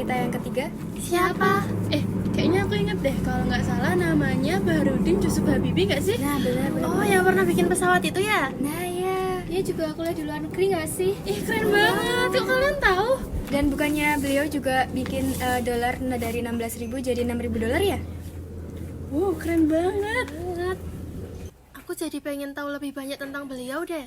kita yang ketiga. Siapa? Kayaknya aku inget deh, kalau nggak salah namanya Baharudin Yusuf Habibie nggak sih? Nah, benar. Oh, yang pernah bikin pesawat itu ya? Nah ya, dia juga kuliah di luar negeri nggak sih? Keren banget, kok kalian tahu? Dan bukannya beliau juga bikin dolar dari 16.000 jadi 6.000 dolar ya? Wow, keren banget. Aku jadi pengen tahu lebih banyak tentang beliau deh.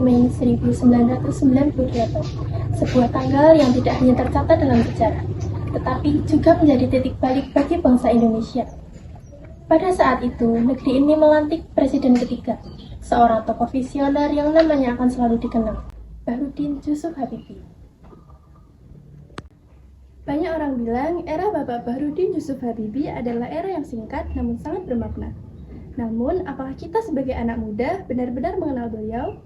Mei 1998, sebuah tanggal yang tidak hanya tercatat dalam sejarah, tetapi juga menjadi titik balik bagi bangsa Indonesia. Pada saat itu, negeri ini melantik presiden ketiga, seorang tokoh visioner yang namanya akan selalu dikenang, Baharudin Yusuf Habibie. Banyak orang bilang era Bapak Baharudin Yusuf Habibie adalah era yang singkat namun sangat bermakna. Namun, apakah kita sebagai anak muda benar-benar mengenal beliau?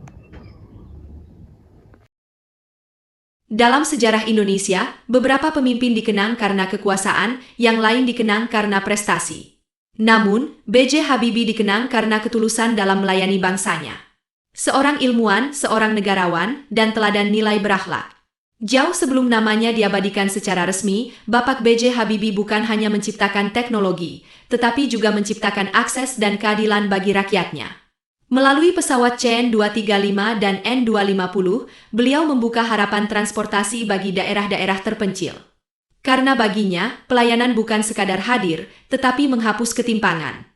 Dalam sejarah Indonesia, beberapa pemimpin dikenang karena kekuasaan, yang lain dikenang karena prestasi. Namun, B.J. Habibie dikenang karena ketulusan dalam melayani bangsanya. Seorang ilmuwan, seorang negarawan, dan teladan nilai berakhlak. Jauh sebelum namanya diabadikan secara resmi, Bapak B.J. Habibie bukan hanya menciptakan teknologi, tetapi juga menciptakan akses dan keadilan bagi rakyatnya. Melalui pesawat CN-235 dan N-250, beliau membuka harapan transportasi bagi daerah-daerah terpencil. Karena baginya, pelayanan bukan sekadar hadir, tetapi menghapus ketimpangan.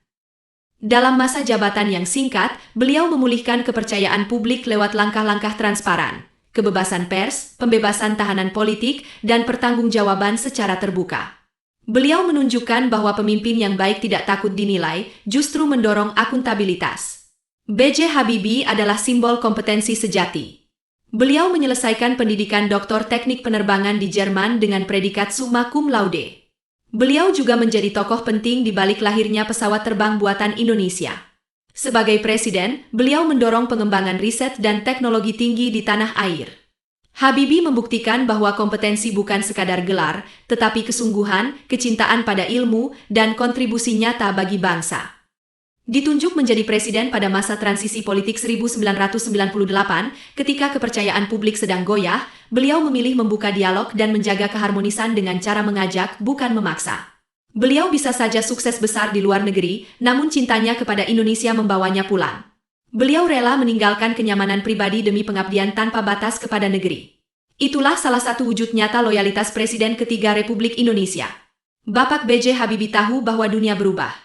Dalam masa jabatan yang singkat, beliau memulihkan kepercayaan publik lewat langkah-langkah transparan, kebebasan pers, pembebasan tahanan politik, dan pertanggungjawaban secara terbuka. Beliau menunjukkan bahwa pemimpin yang baik tidak takut dinilai, justru mendorong akuntabilitas. B.J. Habibie adalah simbol kompetensi sejati. Beliau menyelesaikan pendidikan doktor teknik penerbangan di Jerman dengan predikat summa cum laude. Beliau juga menjadi tokoh penting di balik lahirnya pesawat terbang buatan Indonesia. Sebagai presiden, beliau mendorong pengembangan riset dan teknologi tinggi di tanah air. Habibie membuktikan bahwa kompetensi bukan sekadar gelar, tetapi kesungguhan, kecintaan pada ilmu, dan kontribusi nyata bagi bangsa. Ditunjuk menjadi presiden pada masa transisi politik 1998, ketika kepercayaan publik sedang goyah, beliau memilih membuka dialog dan menjaga keharmonisan dengan cara mengajak, bukan memaksa. Beliau bisa saja sukses besar di luar negeri, namun cintanya kepada Indonesia membawanya pulang. Beliau rela meninggalkan kenyamanan pribadi demi pengabdian tanpa batas kepada negeri. Itulah salah satu wujud nyata loyalitas Presiden ketiga Republik Indonesia. Bapak B.J. Habibie tahu bahwa dunia berubah.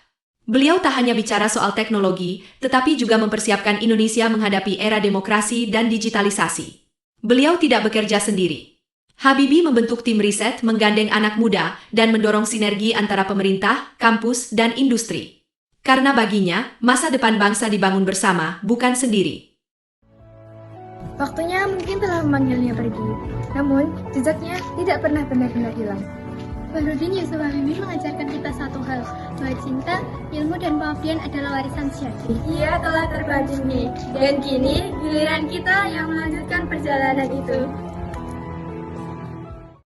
Beliau tak hanya bicara soal teknologi, tetapi juga mempersiapkan Indonesia menghadapi era demokrasi dan digitalisasi. Beliau tidak bekerja sendiri. Habibie membentuk tim riset, menggandeng anak muda, dan mendorong sinergi antara pemerintah, kampus, dan industri. Karena baginya, masa depan bangsa dibangun bersama, bukan sendiri. Waktunya mungkin telah memanggilnya pergi, namun jejaknya tidak pernah benar-benar hilang. Baharudin Yusuf Habibie mengajarkan kita satu hal, bahwa cinta, ilmu, dan pengabdian adalah warisan sejati. Ia telah terbagi, dan kini giliran kita yang melanjutkan perjalanan itu.